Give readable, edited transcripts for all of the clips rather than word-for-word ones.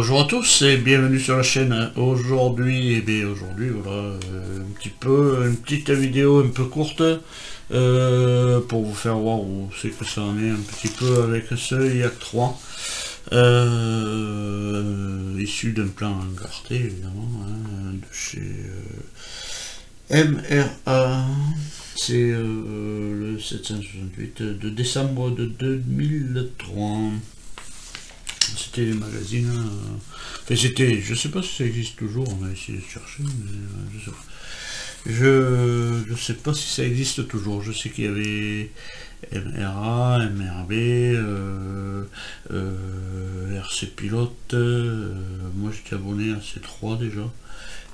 Bonjour à tous et bienvenue sur la chaîne. Aujourd'hui, voilà, une petite vidéo un peu courte pour vous faire voir où c'est que ça en est un petit peu avec ce IAC 3 issu d'un plan Encarté évidemment de chez MRA. C'est le 768 de décembre de 2003. C'était les magazines. Enfin, c'était. Je sais pas si ça existe toujours. On a essayé de chercher, mais je sais pas. Je sais pas si ça existe toujours. Je sais qu'il y avait MRA, MRB, RC Pilote. Moi, j'étais abonné à ces trois déjà.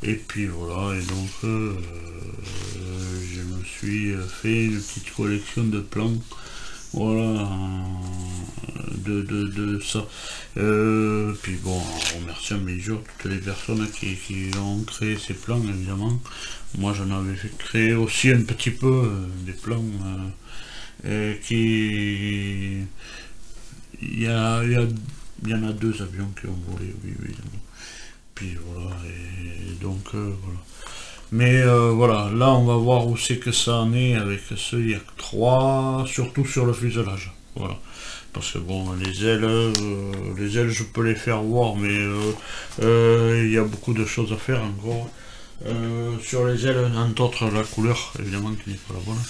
Et puis voilà. Et donc, je me suis fait une petite collection de plans. Voilà, de ça. Puis bon, en remerciant bien sûr toutes les personnes qui ont créé ces plans, évidemment. Moi j'en avais fait créer aussi un petit peu des plans qui... Il y en a deux avions qui ont volé, oui, évidemment. Puis voilà, et donc voilà. Mais voilà, là on va voir où c'est que ça en est avec ce IAC 3, surtout sur le fuselage. Voilà. Parce que bon, les ailes je peux les faire voir, mais il y a beaucoup de choses à faire encore. Sur les ailes, entre autres la couleur, évidemment, qui n'est pas la bonne.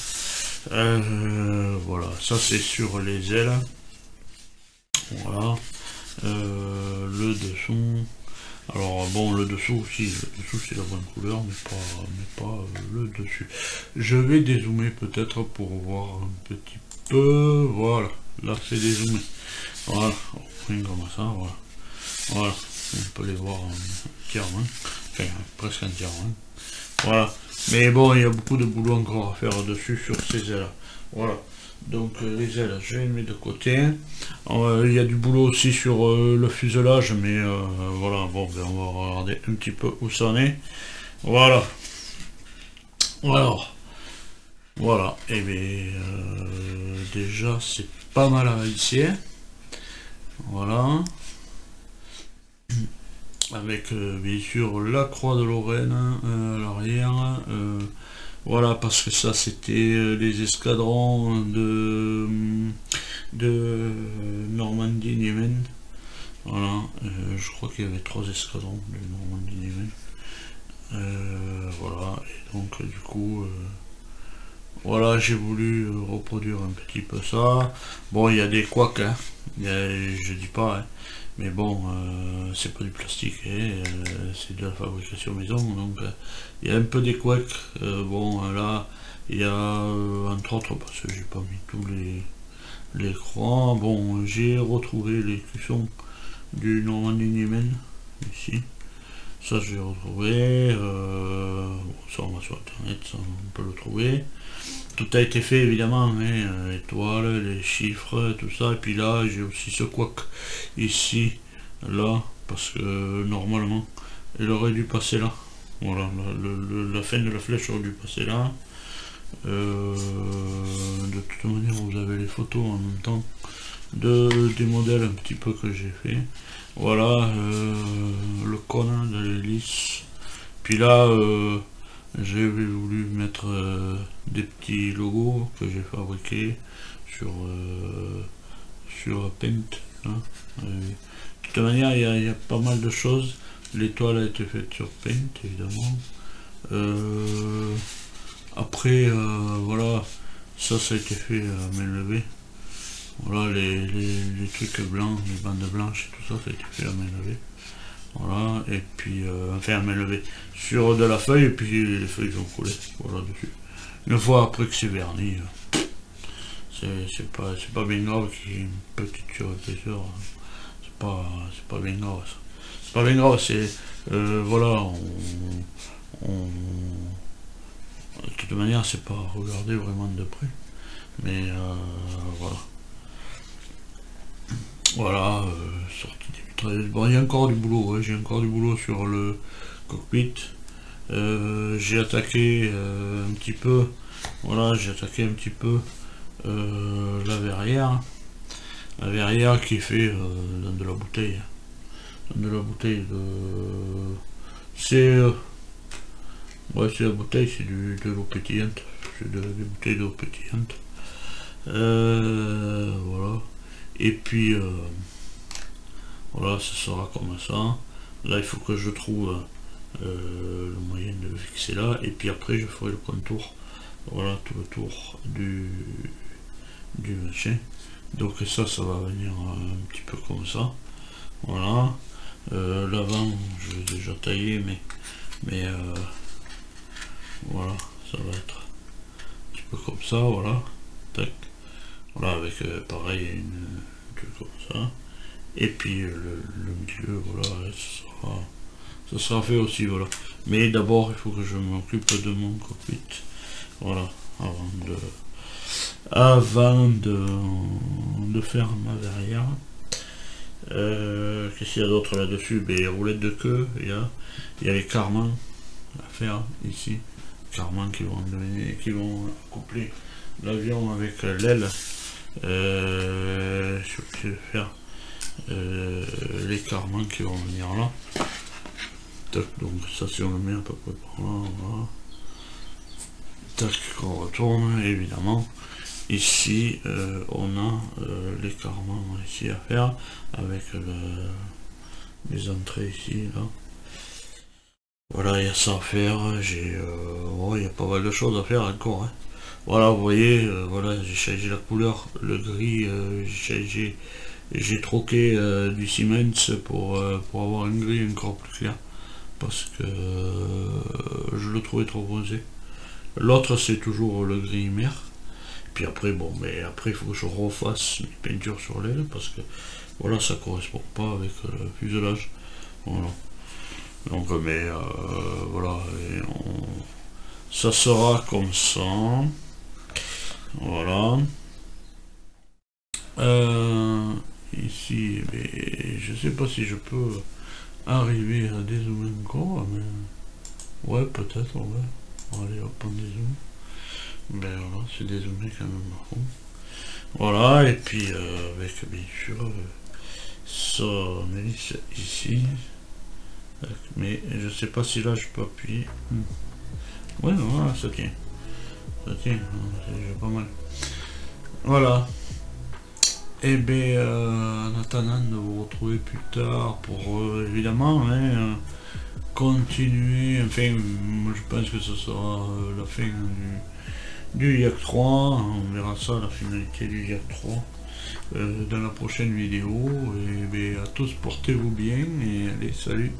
Voilà, ça c'est sur les ailes. Voilà. Le dessous. Alors bon, le dessous aussi, c'est la bonne couleur, mais pas le dessus. Je vais dézoomer peut-être pour voir un petit peu. Voilà, là c'est dézoomé. Voilà, comme ça, voilà. Voilà, on peut les voir entièrement, enfin presque entièrement. Voilà, mais bon, il y a beaucoup de boulot encore à faire dessus sur ces ailes-là. Voilà. Donc les ailes, je les mets de côté. Il y a du boulot aussi sur le fuselage, mais voilà, bon, ben, on va regarder un petit peu où ça en est. Voilà. Alors, voilà, et bien déjà c'est pas mal à ici. Voilà. Avec bien sûr la croix de Lorraine à l'arrière. Voilà, parce que ça c'était les escadrons de Normandie-Niemen. Voilà, je crois qu'il y avait 3 escadrons de Normandie-Niemen. Voilà, et donc du coup, voilà, j'ai voulu reproduire un petit peu ça. Bon, il y a des couacs, hein. Je dis pas, hein. Mais bon, c'est pas du plastique, c'est de la fabrication maison, donc il y a un peu des couacs. Bon, là, il y a, entre autres, parce que j'ai pas mis tous les croix. Bon, j'ai retrouvé les cuissons du Normandie-Niemen, ici. Ça, j'ai retrouvé. Ça, on va sur Internet, ça, on peut le trouver. Tout a été fait évidemment, hein, étoiles, les chiffres, tout ça, et puis là j'ai aussi ce couac ici, là, parce que normalement elle aurait dû passer là. Voilà, la fin de la flèche aurait dû passer là. De toute manière vous avez les photos en même temps des modèles un petit peu que j'ai fait. Voilà, le cône de l'hélice. Puis là, j'avais voulu mettre des petits logos que j'ai fabriqués sur Paint. Hein. De toute manière, il y a pas mal de choses. L'étoile a été faite sur Paint, évidemment. Après, voilà, ça a été fait à main levée. Voilà, les trucs blancs, les bandes blanches et tout ça, ça a été fait à main levée. Voilà, et puis enfin à main levée sur de la feuille, et puis les feuilles sont collées, voilà, dessus. Une fois après que c'est verni, c'est pas bien grave qu'il y ait une petite surépaisseur, c'est pas bien grave ça. C'est pas bien grave, c'est voilà, de toute manière c'est pas à regarder vraiment de près, mais voilà. Voilà, sortie des mitrailleuses. Bon, il y a encore du boulot, ouais, j'ai encore du boulot sur le cockpit. J'ai attaqué un petit peu, voilà, j'ai attaqué un petit peu la verrière qui est fait dans de la bouteille. de la bouteille de... C'est... ouais, c'est la bouteille, c'est de l'eau pétillante. C'est des bouteilles d'eau pétillante. Voilà. Et puis, voilà, ça sera comme ça. Là, il faut que je trouve le moyen de fixer là. Et puis après, je ferai le contour. Voilà, tout le tour du machin. Donc ça va venir un petit peu comme ça. Voilà. L'avant, je l'ai déjà taillé, mais voilà, ça va être un petit peu comme ça, voilà. Tac. Voilà, avec pareil, une truc comme ça. Et puis le milieu, voilà, ça sera fait aussi, voilà. Mais d'abord, il faut que je m'occupe de mon cockpit. Voilà, avant de faire ma verrière. Qu'est-ce qu'il y a d'autre là-dessus? Ben, les roulettes de queue, il y a les carmans à faire ici. Carmans qui vont coupler l'avion avec l'aile. Je vais faire les carmans qui vont venir là. Tac, donc ça, si on le met à peu près par là, voilà. Tac, on retourne, évidemment. Ici, on a les carmans ici à faire avec les entrées ici, là. Voilà, il y a ça à faire. Il y a pas mal de choses à faire encore. Hein. Voilà, vous voyez, voilà, j'ai changé la couleur, le gris, j'ai troqué du Siemens pour avoir un gris encore plus clair. Parce que je le trouvais trop bronzé. L'autre, c'est toujours le gris mer. Puis après, bon, mais après, il faut que je refasse mes peintures sur l'aile parce que voilà, ça correspond pas avec le fuselage. Voilà. Donc, mais voilà, ça sera comme ça. Voilà. Ici, mais je sais pas si je peux arriver à dézoomer encore, mais ouais, peut-être, ouais. Allez, hop, on dézoome. Ben voilà, c'est dézoomé quand même à fond. Voilà, et puis avec bien sûr ça, on met ici. Mais je sais pas si là je peux appuyer. Ouais, voilà, ça tient. Ça tient, c'est déjà pas mal. Voilà. Et bien, en attendant de vous retrouver plus tard pour évidemment continuer. Enfin, je pense que ce sera la fin du Yak 3. On verra ça, la finalité du Yak 3 dans la prochaine vidéo. Et bien, à tous, portez-vous bien et allez, salut.